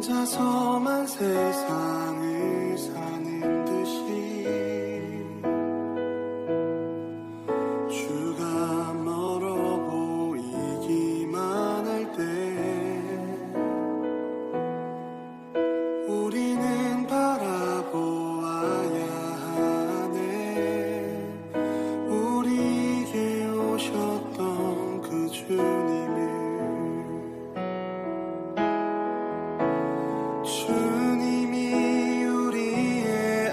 혼자서만 세상을 사는 듯이 주가 멀어 보이기만 할 때 우리는 바라보아야 하네. 우리에게 오셨던 그 주님을. 주님이 우리의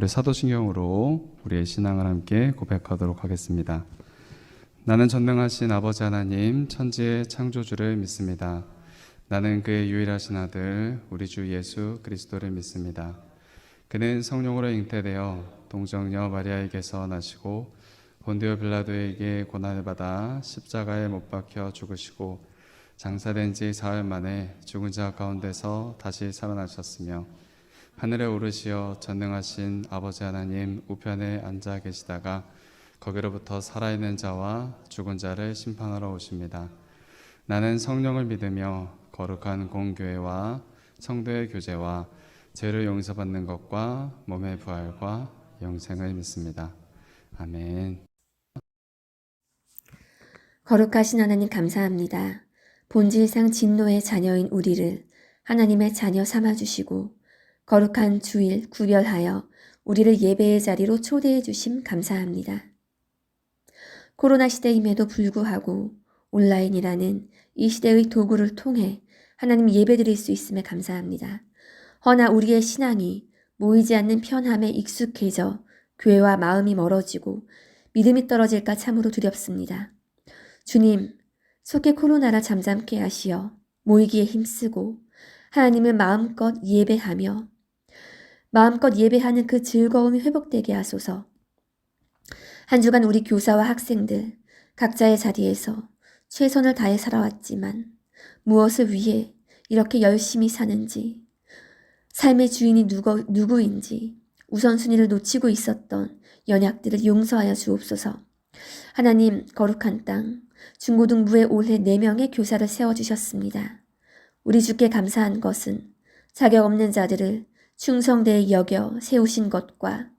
우리 사도신경으로 우리의 신앙을 함께 고백하도록 하겠습니다. 나는 전능하신 아버지 하나님 천지의 창조주를 믿습니다. 나는 그의 유일하신 아들 우리 주 예수 그리스도를 믿습니다. 그는 성령으로 잉태되어 동정녀 마리아에게서 나시고 본디오 빌라도에게 고난을 받아 십자가에 못 박혀 죽으시고 장사된 지 사흘 만에 죽은 자 가운데서 다시 살아나셨으며 하늘에 오르시어 전능하신 아버지 하나님 우편에 앉아 계시다가 거기로부터 살아있는 자와 죽은 자를 심판하러 오십니다. 나는 성령을 믿으며 거룩한 공교회와 성도의 교제와 죄를 용서받는 것과 몸의 부활과 영생을 믿습니다. 아멘. 거룩하신 하나님 감사합니다. 본질상 진노의 자녀인 우리를 하나님의 자녀 삼아주시고 거룩한 주일 구별하여 우리를 예배의 자리로 초대해 주심 감사합니다. 코로나 시대임에도 불구하고 온라인이라는 이 시대의 도구를 통해 하나님 예배드릴 수 있음에 감사합니다. 허나 우리의 신앙이 모이지 않는 편함에 익숙해져 교회와 마음이 멀어지고 믿음이 떨어질까 참으로 두렵습니다. 주님, 속히 코로나를 잠잠케 하시어 모이기에 힘쓰고 하나님을 마음껏 예배하며 마음껏 예배하는 그 즐거움이 회복되게 하소서. 한 주간 우리 교사와 학생들 각자의 자리에서 최선을 다해 살아왔지만 무엇을 위해 이렇게 열심히 사는지, 삶의 주인이 누구인지 우선순위를 놓치고 있었던 연약들을 용서하여 주옵소서. 하나님, 거룩한 땅 중고등부에 올해 4명의 교사를 세워주셨습니다. 우리 주께 감사한 것은 자격 없는 자들을 충성되이 여겨 세우신 것과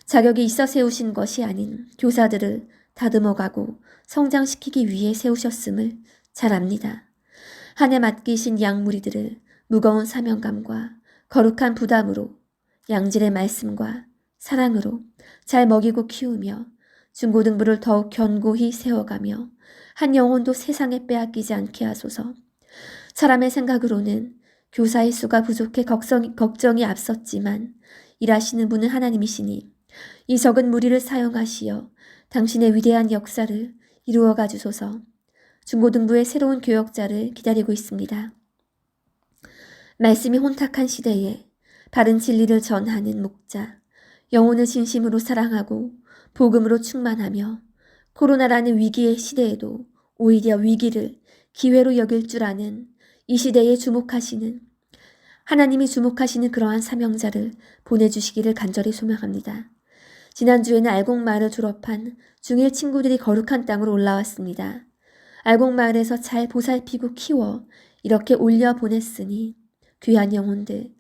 자격이 있어 세우신 것이 아닌 교사들을 다듬어가고 성장시키기 위해 세우셨음을 잘 압니다. 한 해 맡기신 양무리들을 무거운 사명감과 거룩한 부담으로 양질의 말씀과 사랑으로 잘 먹이고 키우며 중고등부를 더욱 견고히 세워가며 한 영혼도 세상에 빼앗기지 않게 하소서. 사람의 생각으로는 교사의 수가 부족해 걱정이 앞섰지만 일하시는 분은 하나님이시니 이 적은 무리를 사용하시어 당신의 위대한 역사를 이루어가 주소서. 중고등부의 새로운 교역자를 기다리고 있습니다. 말씀이 혼탁한 시대에 바른 진리를 전하는 목자, 영혼을 진심으로 사랑하고 복음으로 충만하며 코로나라는 위기의 시대에도 오히려 위기를 기회로 여길 줄 아는 이 시대에 하나님이 주목하시는 그러한 사명자를 보내주시기를 간절히 소망합니다. 지난주에는 알곡마을을 졸업한 중1 친구들이 거룩한 땅으로 올라왔습니다. 알곡마을에서 잘 보살피고 키워 이렇게 올려보냈으니 귀한 영혼들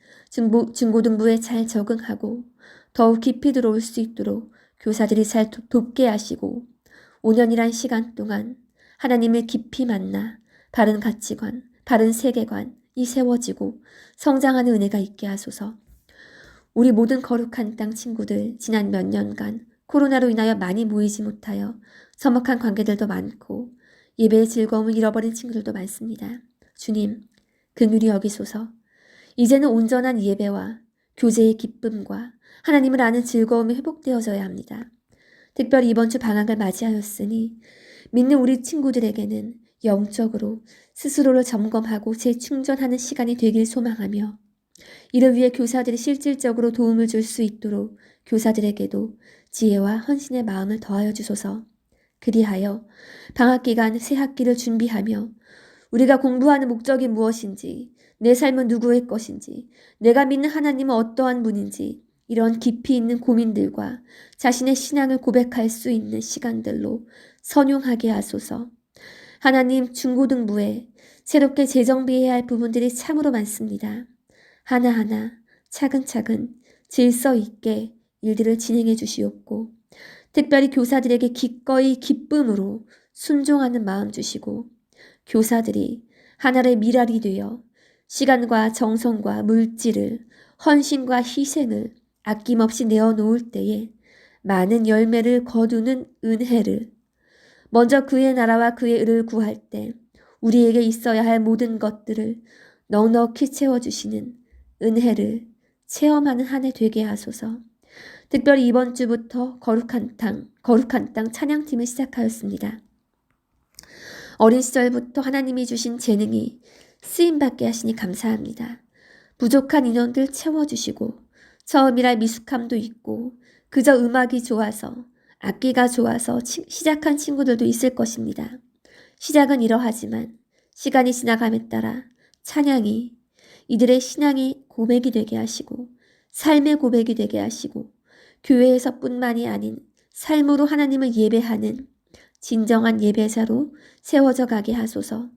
중고등부에 잘 적응하고 더욱 깊이 들어올 수 있도록 교사들이 잘 돕게 하시고 5년이란 시간 동안 하나님을 깊이 만나 바른 가치관, 바른 세계관이 세워지고 성장하는 은혜가 있게 하소서. 우리 모든 거룩한 땅 친구들 지난 몇 년간 코로나로 인하여 많이 모이지 못하여 서먹한 관계들도 많고 예배의 즐거움을 잃어버린 친구들도 많습니다. 주님, 긍휼히 여기소서. 이제는 온전한 예배와 교제의 기쁨과 하나님을 아는 즐거움이 회복되어져야 합니다. 특별히 이번 주 방학을 맞이하였으니 믿는 우리 친구들에게는 영적으로 스스로를 점검하고 재충전하는 시간이 되길 소망하며 이를 위해 교사들이 실질적으로 도움을 줄 수 있도록 교사들에게도 지혜와 헌신의 마음을 더하여 주소서. 그리하여 방학기간 새 학기를 준비하며 우리가 공부하는 목적이 무엇인지, 내 삶은 누구의 것인지, 내가 믿는 하나님은 어떠한 분인지 이런 깊이 있는 고민들과 자신의 신앙을 고백할 수 있는 시간들로 선용하게 하소서. 하나님, 중고등부에 새롭게 재정비해야 할 부분들이 참으로 많습니다. 하나하나 차근차근 질서 있게 일들을 진행해 주시옵고 특별히 교사들에게 기꺼이 기쁨으로 순종하는 마음 주시고 교사들이 하나의 미랄이 되어 시간과 정성과 물질을 헌신과 희생을 아낌없이 내어놓을 때에 많은 열매를 거두는 은혜를 먼저 그의 나라와 그의 의를 구할 때 우리에게 있어야 할 모든 것들을 넉넉히 채워주시는 은혜를 체험하는 한 해 되게 하소서. 특별히 이번 주부터 거룩한 땅 찬양팀을 시작하였습니다. 어린 시절부터 하나님이 주신 재능이 쓰임받게 하시니 감사합니다. 부족한 인원들 채워주시고 처음이라 미숙함도 있고 그저 음악이 좋아서 악기가 좋아서 시작한 친구들도 있을 것입니다. 시작은 이러하지만 시간이 지나감에 따라 찬양이 이들의 신앙이 고백이 되게 하시고 삶의 고백이 되게 하시고 교회에서뿐만이 아닌 삶으로 하나님을 예배하는 진정한 예배자로 세워져 가게 하소서.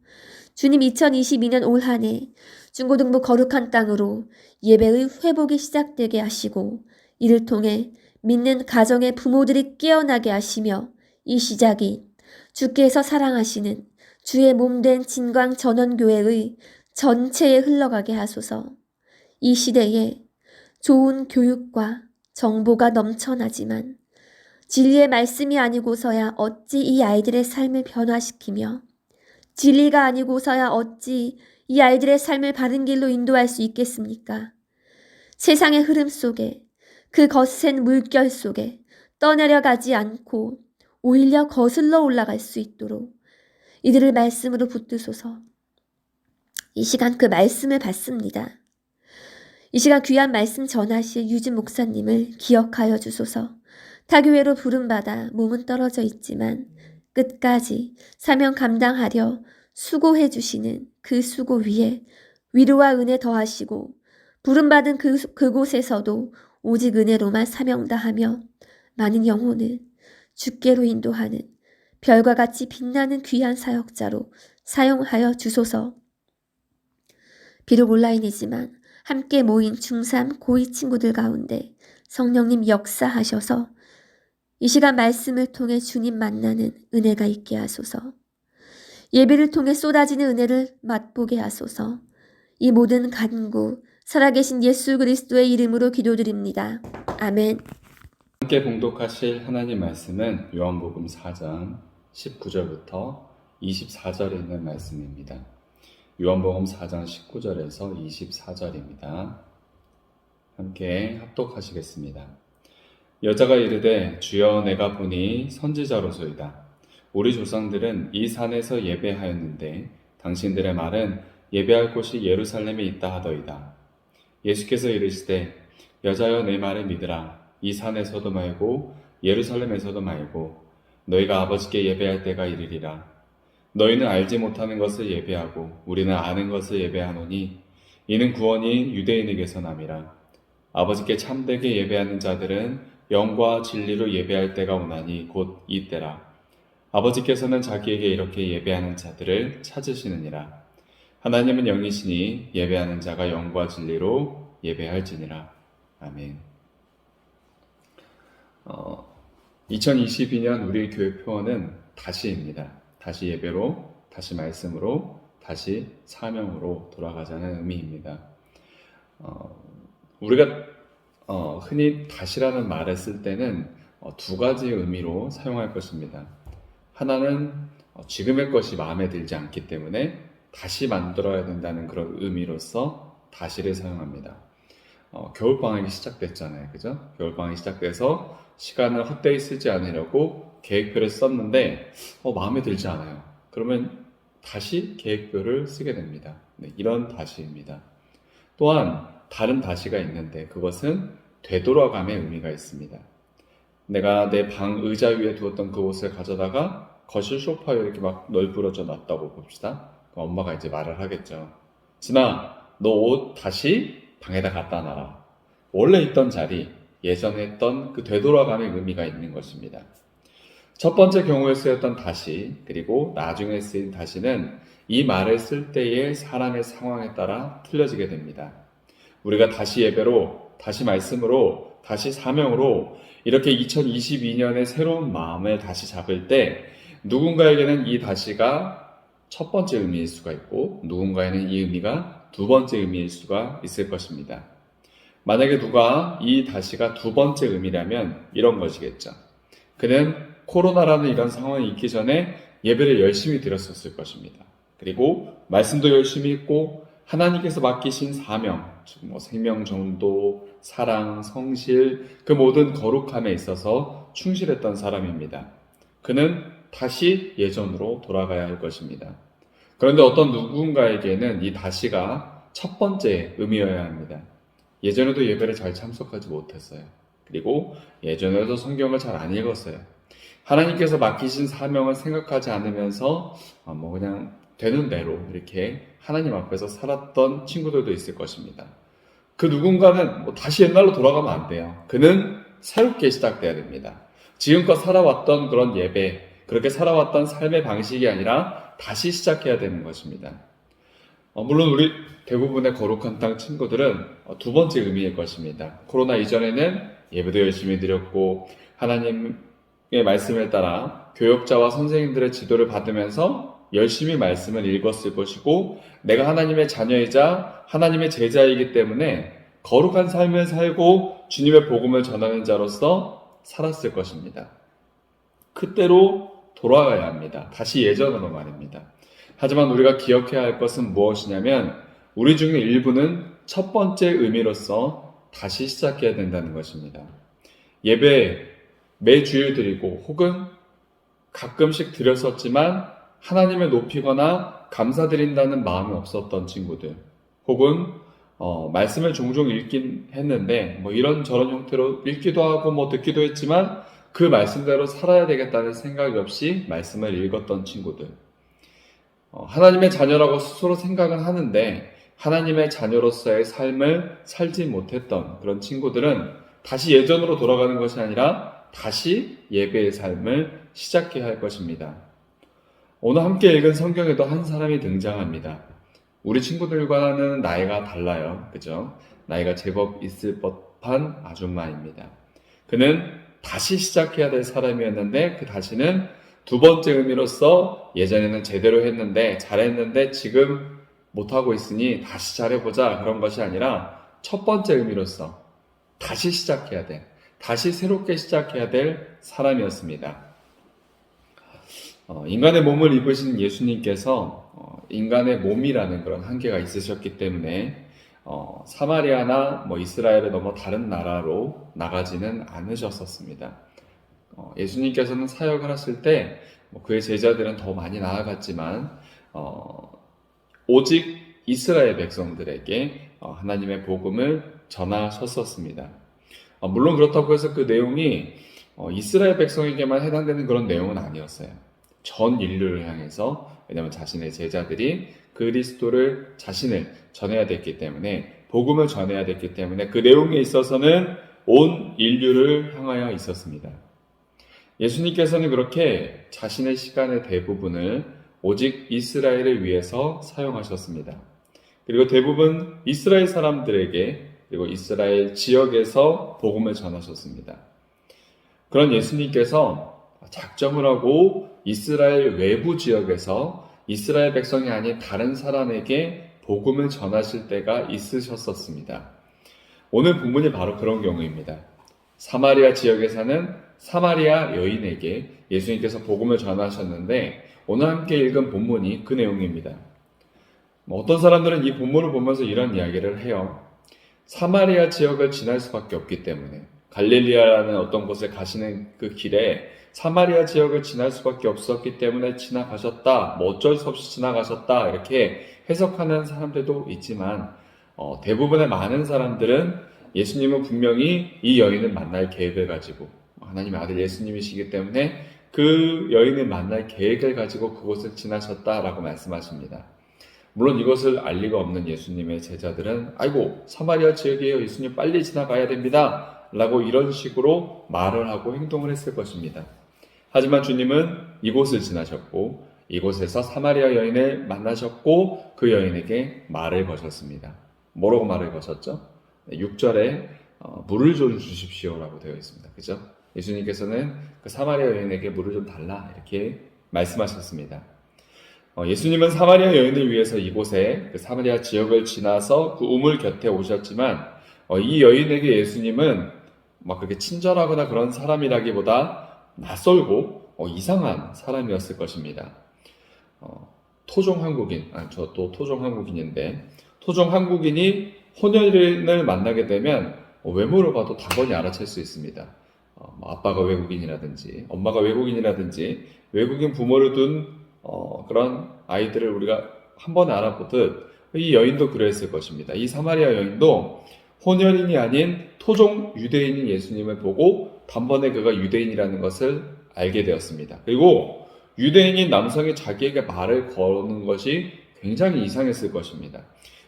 주님, 2022년 올 한 해 중고등부 거룩한 땅으로 예배의 회복이 시작되게 하시고 이를 통해 믿는 가정의 부모들이 깨어나게 하시며 이 시작이 주께서 사랑하시는 주의 몸된 진광전원교회의 전체에 흘러가게 하소서. 이 시대에 좋은 교육과 정보가 넘쳐나지만 진리의 말씀이 아니고서야 어찌 이 아이들의 삶을 변화시키며 진리가 아니고서야 어찌 이 아이들의 삶을 바른 길로 인도할 수 있겠습니까? 세상의 흐름 속에 그 거센 물결 속에 떠내려가지 않고 오히려 거슬러 올라갈 수 있도록 이들을 말씀으로 붙드소서. 이 시간 그 말씀을 받습니다. 이 시간 귀한 말씀 전하실 유진 목사님을 기억하여 주소서. 타교회로 부름받아 몸은 떨어져 있지만 끝까지 사명 감당하려 수고해 주시는 그 수고 위에 위로와 은혜 더하시고 부름받은 그곳에서도 오직 은혜로만 사명 다하며 많은 영혼을 주께로 인도하는 별과 같이 빛나는 귀한 사역자로 사용하여 주소서. 비록 온라인이지만 함께 모인 중3, 고2 친구들 가운데 성령님 역사하셔서 이 시간 말씀을 통해 주님 만나는 은혜가 있게 하소서. 예배를 통해 쏟아지는 은혜를 맛보게 하소서. 이 모든 간구 살아계신 예수 그리스도의 이름으로 기도드립니다. 아멘. 함께 봉독하실 하나님 말씀은 요한복음 4장 19절부터 24절에 있는 말씀입니다. 요한복음 4장 19절에서 24절입니다. 함께 합독하시겠습니다. 여자가 이르되 주여 내가 보니 선지자로소이다. 우리 조상들은 이 산에서 예배하였는데 당신들의 말은 예배할 곳이 예루살렘에 있다 하더이다. 예수께서 이르시되 여자여 내 말을 믿으라. 이 산에서도 말고 예루살렘에서도 말고 너희가 아버지께 예배할 때가 이르리라. 너희는 알지 못하는 것을 예배하고 우리는 아는 것을 예배하노니 이는 구원이 유대인에게서 남이라. 아버지께 참되게 예배하는 자들은 영과 진리로 예배할 때가 오나니 곧 이때라. 아버지께서는 자기에게 이렇게 예배하는 자들을 찾으시느니라. 하나님은 영이시니 예배하는 자가 영과 진리로 예배할지니라. 아멘. 2022년 우리 교회 표어는 다시입니다. 다시 예배로, 다시 말씀으로, 다시 사명으로 돌아가자는 의미입니다. 우리가 흔히 다시라는 말을 쓸 때는 두 가지 의미로 사용할 것입니다. 하나는 지금의 것이 마음에 들지 않기 때문에 다시 만들어야 된다는 그런 의미로서 다시를 사용합니다. 겨울방학이 시작됐잖아요. 그죠? 겨울방학이 시작돼서 시간을 헛되이 쓰지 않으려고 계획표를 썼는데 마음에 들지 않아요. 그러면 다시 계획표를 쓰게 됩니다. 네, 이런 다시입니다. 또한 다른 다시가 있는데 그것은 되돌아감의 의미가 있습니다. 내가 내 방 의자 위에 두었던 그 옷을 가져다가 거실 소파에 이렇게 막 널브러져 놨다고 봅시다. 그럼 엄마가 이제 말을 하겠죠. 진아, 너 옷 다시 방에다 갖다 놔라. 원래 있던 자리, 예전에 했던 그 되돌아감의 의미가 있는 것입니다. 첫 번째 경우에 쓰였던 다시, 그리고 나중에 쓰인 다시는 이 말을 쓸 때의 사람의 상황에 따라 틀려지게 됩니다. 우리가 다시 예배로, 다시 말씀으로, 다시 사명으로 이렇게 2022년의 새로운 마음을 다시 잡을 때 누군가에게는 이 다시가 첫 번째 의미일 수가 있고 누군가에는 이 의미가 두 번째 의미일 수가 있을 것입니다. 만약에 누가 이 다시가 두 번째 의미라면 이런 것이겠죠. 그는 코로나라는 이런 상황이 있기 전에 예배를 열심히 드렸었을 것입니다. 그리고 말씀도 열심히 했고 하나님께서 맡기신 사명, 즉 생명 전도, 사랑, 성실, 그 모든 거룩함에 있어서 충실했던 사람입니다. 그는 다시 예전으로 돌아가야 할 것입니다. 그런데 어떤 누군가에게는 이 다시가 첫 번째 의미여야 합니다. 예전에도 예배를 잘 참석하지 못했어요. 그리고 예전에도 성경을 잘 안 읽었어요. 하나님께서 맡기신 사명을 생각하지 않으면서 그냥 되는 대로 이렇게 하나님 앞에서 살았던 친구들도 있을 것입니다. 그 누군가는 다시 옛날로 돌아가면 안 돼요. 그는 새롭게 시작돼야 됩니다. 지금껏 살아왔던 그런 예배, 그렇게 살아왔던 삶의 방식이 아니라 다시 시작해야 되는 것입니다. 물론 우리 대부분의 거룩한 땅 친구들은 두 번째 의미일 것입니다. 코로나 이전에는 예배도 열심히 드렸고 하나님의 말씀에 따라 교역자와 선생님들의 지도를 받으면서 열심히 말씀을 읽었을 것이고 내가 하나님의 자녀이자 하나님의 제자이기 때문에 거룩한 삶을 살고 주님의 복음을 전하는 자로서 살았을 것입니다. 그때로 돌아가야 합니다. 다시 예전으로 말입니다. 하지만 우리가 기억해야 할 것은 무엇이냐면 우리 중에 일부는 첫 번째 의미로서 다시 시작해야 된다는 것입니다. 예배 매주일 드리고 혹은 가끔씩 드렸었지만 하나님을 높이거나 감사드린다는 마음이 없었던 친구들 혹은 말씀을 종종 읽긴 했는데 이런저런 형태로 읽기도 하고 듣기도 했지만 그 말씀대로 살아야 되겠다는 생각이 없이 말씀을 읽었던 친구들 하나님의 자녀라고 스스로 생각은 하는데 하나님의 자녀로서의 삶을 살지 못했던 그런 친구들은 다시 예전으로 돌아가는 것이 아니라 다시 예배의 삶을 시작해야 할 것입니다. 오늘 함께 읽은 성경에도 한 사람이 등장합니다. 우리 친구들과는 나이가 달라요. 그죠? 나이가 제법 있을 법한 아줌마입니다. 그는 다시 시작해야 될 사람이었는데 그 다시는 두 번째 의미로서 예전에는 제대로 했는데 잘했는데 지금 못하고 있으니 다시 잘해보자 그런 것이 아니라 첫 번째 의미로서 다시 시작해야 될, 다시 새롭게 시작해야 될 사람이었습니다. 인간의 몸을 입으신 예수님께서 인간의 몸이라는 그런 한계가 있으셨기 때문에 사마리아나 이스라엘을 넘어 다른 나라로 나가지는 않으셨었습니다. 예수님께서는 사역을 하실 때 그의 제자들은 더 많이 나아갔지만 오직 이스라엘 백성들에게 하나님의 복음을 전하셨었습니다. 물론 그렇다고 해서 그 내용이 이스라엘 백성에게만 해당되는 그런 내용은 아니었어요. 전 인류를 향해서 왜냐하면 자신의 제자들이 그리스도를 자신을 전해야 됐기 때문에 복음을 전해야 됐기 때문에 그 내용에 있어서는 온 인류를 향하여 있었습니다. 예수님께서는 그렇게 자신의 시간의 대부분을 오직 이스라엘을 위해서 사용하셨습니다. 그리고 대부분 이스라엘 사람들에게 그리고 이스라엘 지역에서 복음을 전하셨습니다. 그런 예수님께서 작정을 하고 이스라엘 외부 지역에서 이스라엘 백성이 아닌 다른 사람에게 복음을 전하실 때가 있으셨었습니다. 오늘 본문이 바로 그런 경우입니다. 사마리아 지역에 사는 사마리아 여인에게 예수님께서 복음을 전하셨는데 오늘 함께 읽은 본문이 그 내용입니다. 어떤 사람들은 이 본문을 보면서 이런 이야기를 해요. 사마리아 지역을 지날 수밖에 없기 때문에 갈릴리아라는 어떤 곳에 가시는 그 길에 사마리아 지역을 지날 수밖에 없었기 때문에 지나가셨다, 뭐 어쩔 수 없이 지나가셨다 이렇게 해석하는 사람들도 있지만 대부분의 많은 사람들은 예수님은 분명히 이 여인을 만날 계획을 가지고 하나님의 아들 예수님이시기 때문에 그 여인을 만날 계획을 가지고 그곳을 지나셨다라고 말씀하십니다. 물론 이것을 알 리가 없는 예수님의 제자들은 아이고 사마리아 지역이에요, 예수님 빨리 지나가야 됩니다 라고 이런 식으로 말을 하고 행동을 했을 것입니다. 하지만 주님은 이곳을 지나셨고 이곳에서 사마리아 여인을 만나셨고 그 여인에게 말을 거셨습니다. 뭐라고 말을 거셨죠? 6절에 물을 좀 주십시오라고 되어 있습니다. 그죠? 예수님께서는 그 사마리아 여인에게 물을 좀 달라 이렇게 말씀하셨습니다. 예수님은 사마리아 여인을 위해서 이곳에 그 사마리아 지역을 지나서 그 우물 곁에 오셨지만 이 여인에게 예수님은 막 그렇게 친절하거나 그런 사람이라기보다 낯설고 이상한 사람이었을 것입니다. 토종 한국인, 저 또 토종 한국인인데 토종 한국인이 혼혈인을 만나게 되면 외모를 봐도 당연히 알아챌 수 있습니다. 아빠가 외국인이라든지 엄마가 외국인이라든지 외국인 부모를 둔 그런 아이들을 우리가 한 번에 알아보듯 이 여인도 그랬을 것입니다. 이 사마리아 여인도 혼혈인이 아닌 토종 유대인인 예수님을 보고 단번에 그가 유대인이라는 것을 알게 되었습니다. 그리고 유대인인 남성이 자기에게 말을 거는 것이 굉장히 이상했을 것입니다.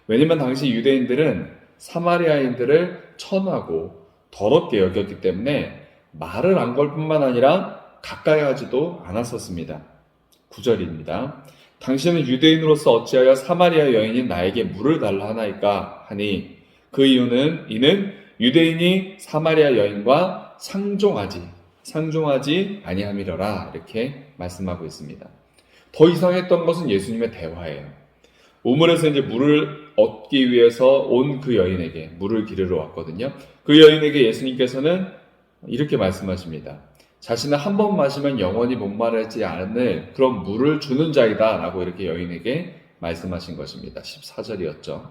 왜냐면 당시 유대인들은 사마리아인들을 천하고 더럽게 여겼기 때문에 말을 안 걸 뿐만 아니라 가까이 하지도 않았었습니다. 9절입니다. 당신은 유대인으로서 어찌하여 사마리아 여인인 나에게 물을 달라 하나이까 하니 그 이유는 이는 유대인이 사마리아 여인과 상종하지 아니함이러라 이렇게 말씀하고 있습니다. 더 이상했던 것은 예수님의 대화예요. 우물에서 이제 물을 얻기 위해서 온 그 여인에게 물을 기르러 왔거든요. 그 여인에게 예수님께서는 이렇게 말씀하십니다. 자신은 한 번 마시면 영원히 목마르지 않을 그런 물을 주는 자이다 라고 이렇게 여인에게 말씀하신 것입니다. 14절이었죠.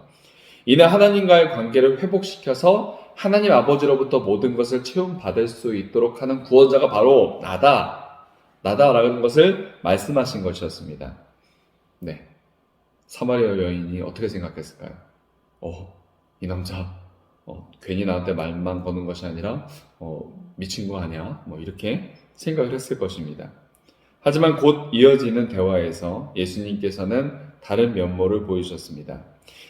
이는 하나님과의 관계를 회복시켜서 하나님 아버지로부터 모든 것을 채움받을 수 있도록 하는 구원자가 바로 나다라는 것을 말씀하신 것이었습니다. 네, 사마리아 여인이 어떻게 생각했을까요? 이 남자 괜히 나한테 말만 거는 것이 아니라 미친 거 아니야? 이렇게 생각을 했을 것입니다. 하지만 곧 이어지는 대화에서 예수님께서는 다른 면모를 보이셨습니다.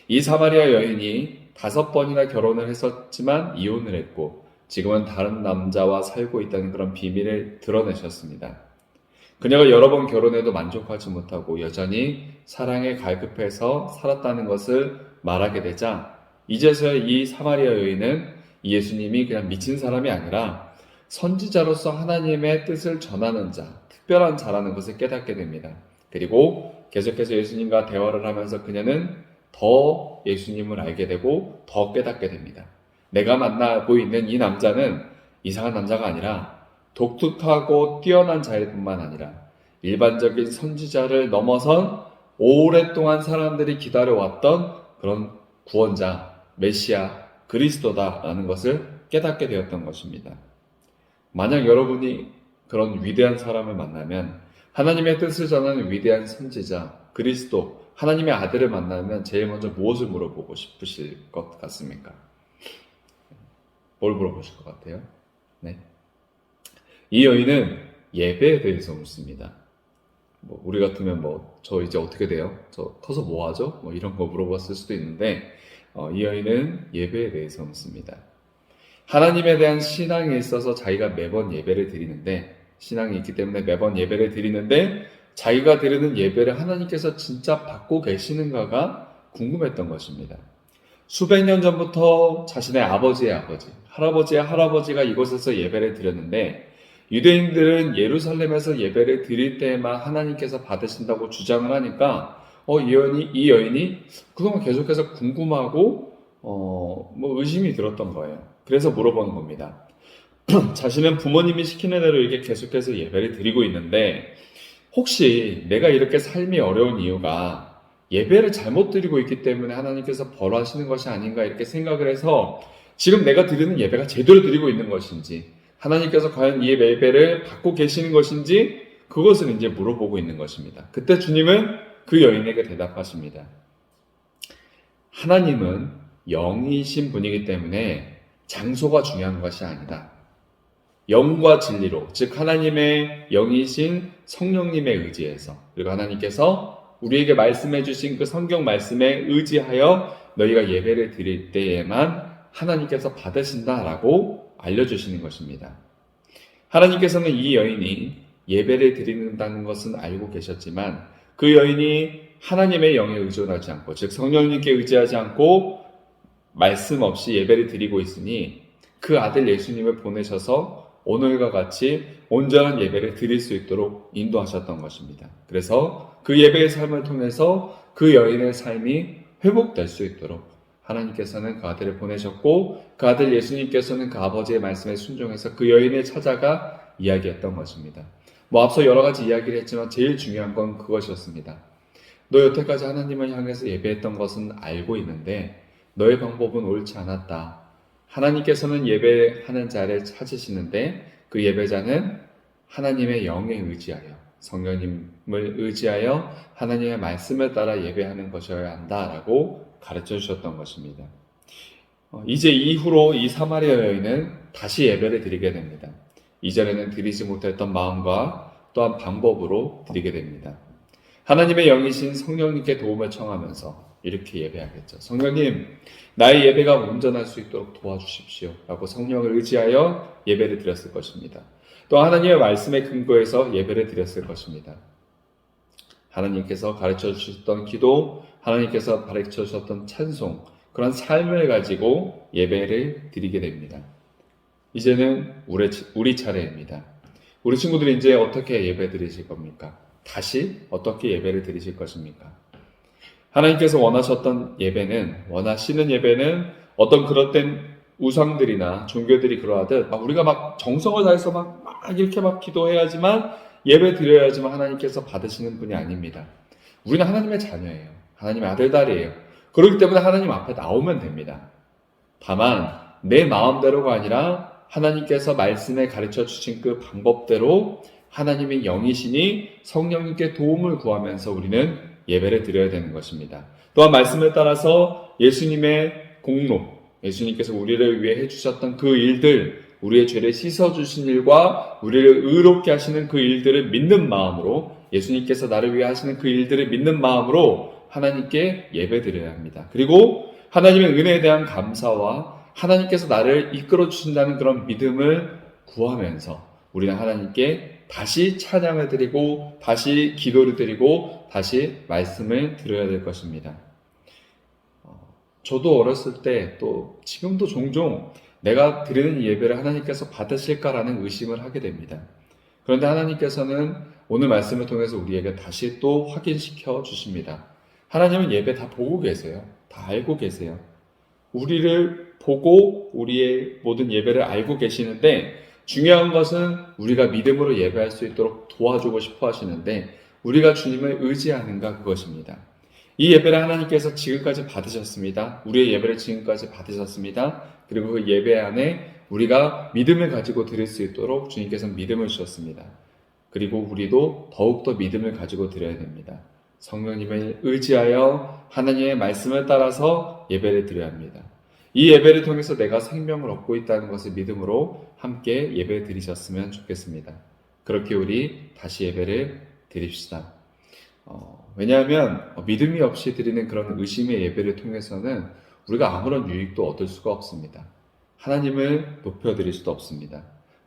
이 사마리아 여인이 5번이나 결혼을 했었지만 이혼을 했고 지금은 다른 남자와 살고 있다는 그런 비밀을 드러내셨습니다. 그녀가 여러 번 결혼해도 만족하지 못하고 여전히 사랑에 갈급해서 살았다는 것을 말하게 되자 이제서야 이 사마리아 여인은 예수님이 그냥 미친 사람이 아니라 선지자로서 하나님의 뜻을 전하는 자, 특별한 자라는 것을 깨닫게 됩니다. 그리고 계속해서 예수님과 대화를 하면서 그녀는 더 예수님을 알게 되고 더 깨닫게 됩니다. 내가 만나고 있는 이 남자는 이상한 남자가 아니라 독특하고 뛰어난 자일 뿐만 아니라 일반적인 선지자를 넘어선 오랫동안 사람들이 기다려왔던 그런 구원자, 메시아, 그리스도다라는 것을 깨닫게 되었던 것입니다. 만약 여러분이 그런 위대한 사람을 만나면 하나님의 뜻을 전하는 위대한 선지자, 그리스도, 하나님의 아들을 만나면 제일 먼저 무엇을 물어보고 싶으실 것 같습니까? 뭘 물어보실 것 같아요? 네. 이 여인은 예배에 대해서 묻습니다. 우리 같으면 저 이제 어떻게 돼요? 저 커서 뭐 하죠? 이런 거 물어봤을 수도 있는데 이 여인은 예배에 대해서 묻습니다. 하나님에 대한 신앙에 있어서 자기가 매번 예배를 드리는데 신앙이 있기 때문에 매번 예배를 드리는데 자기가 드리는 예배를 하나님께서 진짜 받고 계시는가가 궁금했던 것입니다. 수백 년 전부터 자신의 아버지의 아버지, 할아버지의 할아버지가 이곳에서 예배를 드렸는데 유대인들은 예루살렘에서 예배를 드릴 때에만 하나님께서 받으신다고 주장을 하니까 이 여인이 그동안 계속해서 궁금하고 뭐 의심이 들었던 거예요. 그래서 물어보는 겁니다. 자신은 부모님이 시키는 대로 이렇게 계속해서 예배를 드리고 있는데 혹시 내가 이렇게 삶이 어려운 이유가 예배를 잘못 드리고 있기 때문에 하나님께서 벌하시는 것이 아닌가 이렇게 생각을 해서 지금 내가 드리는 예배가 제대로 드리고 있는 것인지 하나님께서 과연 이 예배를 받고 계시는 것인지 그것을 이제 물어보고 있는 것입니다. 그때 주님은 그 여인에게 대답하십니다. 하나님은 영이신 분이기 때문에 장소가 중요한 것이 아니다. 영과 진리로, 즉 하나님의 영이신 성령님에 의지해서 그리고 하나님께서 우리에게 말씀해 주신 그 성경 말씀에 의지하여 너희가 예배를 드릴 때에만 하나님께서 받으신다라고 알려주시는 것입니다. 하나님께서는 이 여인이 예배를 드린다는 것은 알고 계셨지만 그 여인이 하나님의 영에 의존하지 않고 즉 성령님께 의지하지 않고 말씀 없이 예배를 드리고 있으니 그 아들 예수님을 보내셔서 오늘과 같이 온전한 예배를 드릴 수 있도록 인도하셨던 것입니다. 그래서 그 예배의 삶을 통해서 그 여인의 삶이 회복될 수 있도록 하나님께서는 그 아들을 보내셨고 그 아들 예수님께서는 그 아버지의 말씀에 순종해서 그 여인을 찾아가 이야기했던 것입니다. 뭐 앞서 여러 가지 이야기를 했지만 제일 중요한 건 그것이었습니다. 너 여태까지 하나님을 향해서 예배했던 것은 알고 있는데 너의 방법은 옳지 않았다. 하나님께서는 예배하는 자를 찾으시는데 그 예배자는 하나님의 영에 의지하여 성령님을 의지하여 하나님의 말씀을 따라 예배하는 것이어야 한다라고 가르쳐 주셨던 것입니다. 이제 이후로 이 사마리아 여인은 다시 예배를 드리게 됩니다. 이전에는 드리지 못했던 마음과 또한 방법으로 드리게 됩니다. 하나님의 영이신 성령님께 도움을 청하면서 이렇게 예배하겠죠. 성령님, 나의 예배가 온전할 수 있도록 도와주십시오. 라고 성령을 의지하여 예배를 드렸을 것입니다. 또 하나님의 말씀에 근거해서 예배를 드렸을 것입니다. 하나님께서 가르쳐 주셨던 기도, 하나님께서 가르쳐 주셨던 찬송, 그런 삶을 가지고 예배를 드리게 됩니다. 이제는 우리 차례입니다. 우리 친구들이 이제 어떻게 예배 드리실 겁니까? 다시 어떻게 예배를 드리실 것입니까? 하나님께서 원하시는 예배는 어떤 그릇된 우상들이나 종교들이 그러하듯 우리가 막 정성을 다해서 막 이렇게 막 기도해야지만 예배 드려야지만 하나님께서 받으시는 분이 아닙니다. 우리는 하나님의 자녀예요. 하나님의 아들딸이에요. 그렇기 때문에 하나님 앞에 나오면 됩니다. 다만 내 마음대로가 아니라 하나님께서 말씀에 가르쳐 주신 그 방법대로 하나님의 영이시니 성령님께 도움을 구하면서 우리는 예배를 드려야 되는 것입니다. 또한 말씀을 따라서 예수님의 공로, 예수님께서 우리를 위해 해주셨던 그 일들, 우리의 죄를 씻어주신 일과 우리를 의롭게 하시는 그 일들을 믿는 마음으로, 예수님께서 나를 위해 하시는 그 일들을 믿는 마음으로 하나님께 예배 드려야 합니다. 그리고 하나님의 은혜에 대한 감사와 하나님께서 나를 이끌어 주신다는 그런 믿음을 구하면서 우리는 하나님께 다시 찬양을 드리고 다시 기도를 드리고 다시 말씀을 드려야 될 것입니다. 저도 어렸을 때 또 지금도 종종 내가 드리는 예배를 하나님께서 받으실까라는 의심을 하게 됩니다. 그런데 하나님께서는 오늘 말씀을 통해서 우리에게 다시 또 확인시켜 주십니다. 하나님은 예배 다 보고 계세요. 다 알고 계세요. 우리를 보고 우리의 모든 예배를 알고 계시는데 중요한 것은 우리가 믿음으로 예배할 수 있도록 도와주고 싶어 하시는데 우리가 주님을 의지하는가 그것입니다. 이 예배를 하나님께서 지금까지 받으셨습니다. 우리의 예배를 지금까지 받으셨습니다. 그리고 그 예배 안에 우리가 믿음을 가지고 드릴 수 있도록 주님께서 믿음을 주셨습니다. 그리고 우리도 더욱더 믿음을 가지고 드려야 됩니다. 성령님을 의지하여 하나님의 말씀을 따라서 예배를 드려야 합니다. 이 예배를 통해서 내가 생명을 얻고 있다는 것을 믿음으로 함께 예배 드리셨으면 좋겠습니다. 그렇게 우리 다시 예배를 드립시다. 왜냐하면 믿음이 없이 드리는 그런 의심의 예배를 통해서는 우리가 아무런 유익도 얻을 수가 없습니다. 하나님을 높여드릴 수도 없습니다.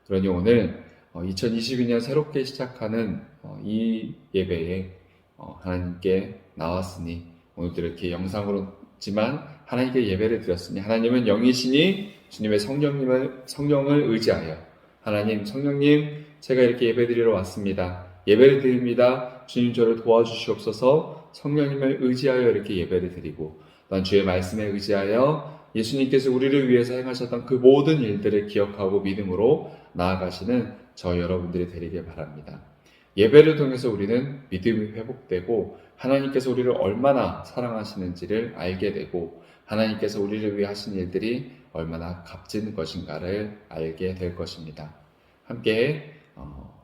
그러니 오늘 2022년 새롭게 시작하는 이 예배에 하나님께 나왔으니 오늘도 이렇게 영상으로지만 하나님께 예배를 드렸으니 하나님은 영이시니 주님의 성령을 의지하여 하나님 성령님 제가 이렇게 예배 드리러 왔습니다. 예배를 드립니다. 주님 저를 도와주시옵소서. 성령님을 의지하여 이렇게 예배를 드리고 또한 주의 말씀에 의지하여 예수님께서 우리를 위해서 행하셨던 그 모든 일들을 기억하고 믿음으로 나아가시는 저 여러분들이 되리길 바랍니다. 예배를 통해서 우리는 믿음이 회복되고 하나님께서 우리를 얼마나 사랑하시는지를 알게 되고 하나님께서 우리를 위해 하신 일들이 얼마나 값진 것인가를 알게 될 것입니다. 함께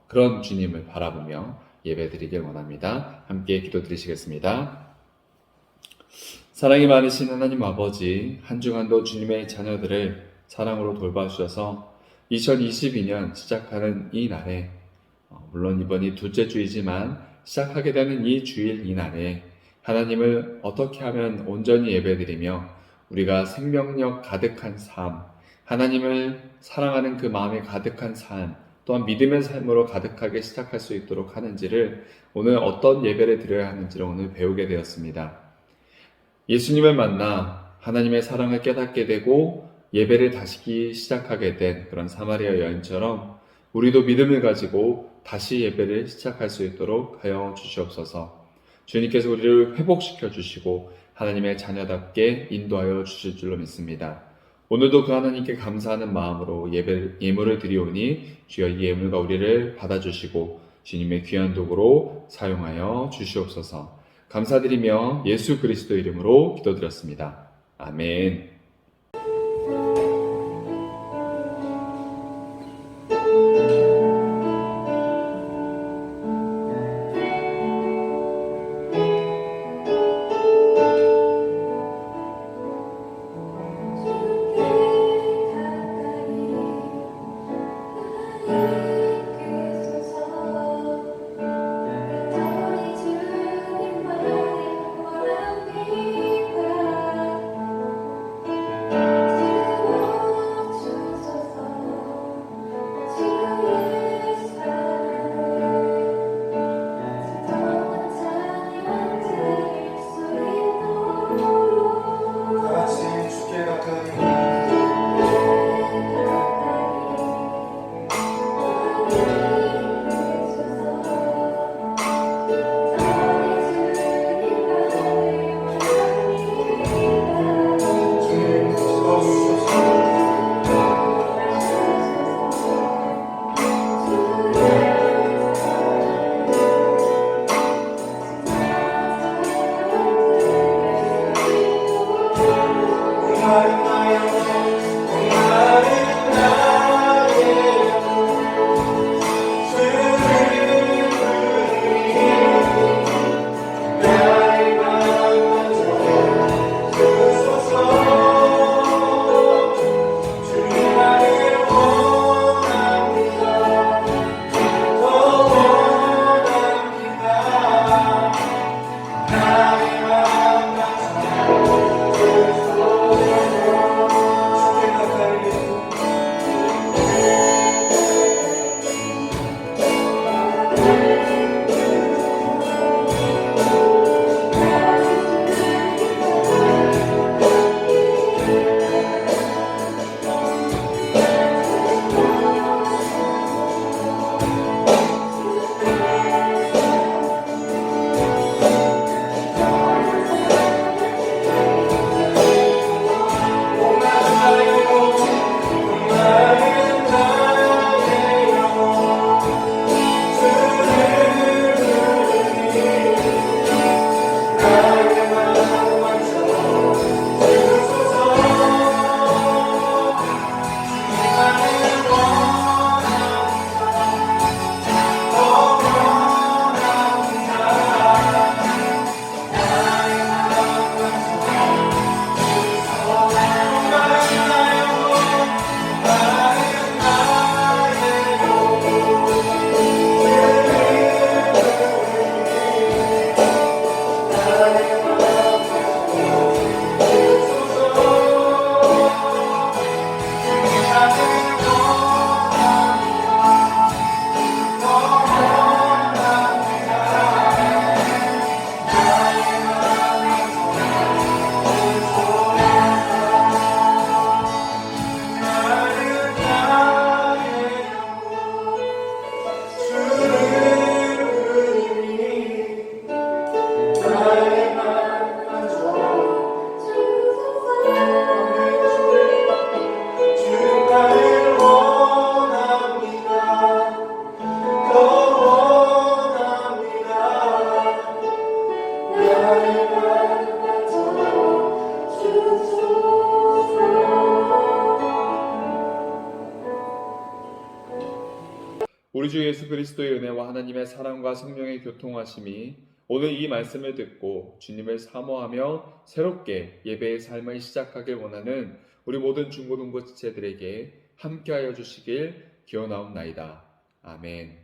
그런 주님을 바라보며 예배드리길 원합니다. 함께 기도드리시겠습니다. 사랑이 많으신 하나님 아버지, 한 주간도 주님의 자녀들을 사랑으로 돌봐주셔서 2022년 시작하는 이 날에 물론 이번이 둘째 주이지만 시작하게 되는 이 주일 이 날에 하나님을 어떻게 하면 온전히 예배드리며 우리가 생명력 가득한 삶, 하나님을 사랑하는 그 마음이 가득한 삶, 또한 믿음의 삶으로 가득하게 시작할 수 있도록 하는지를 오늘 어떤 예배를 드려야 하는지를 오늘 배우게 되었습니다. 예수님을 만나 하나님의 사랑을 깨닫게 되고 예배를 다시 시작하게 된 그런 사마리아 여인처럼 우리도 믿음을 가지고 다시 예배를 시작할 수 있도록 하여 주시옵소서. 주님께서 우리를 회복시켜 주시고 하나님의 자녀답게 인도하여 주실 줄로 믿습니다. 오늘도 그 하나님께 감사하는 마음으로 예물을 드리오니 주여 이 예물과 우리를 받아주시고 주님의 귀한 도구로 사용하여 주시옵소서. 감사드리며 예수 그리스도 이름으로 기도드렸습니다. 아멘. 우리 주 예수 그리스도의 은혜와 하나님의 사랑과 성령의 교통하심이 오늘 이 말씀을 듣고 주님을 사모하며 새롭게 예배의 삶을 시작하길 원하는 우리 모든 중고등부 지체들에게 함께하여 주시길 기원하옵나이다. 아멘.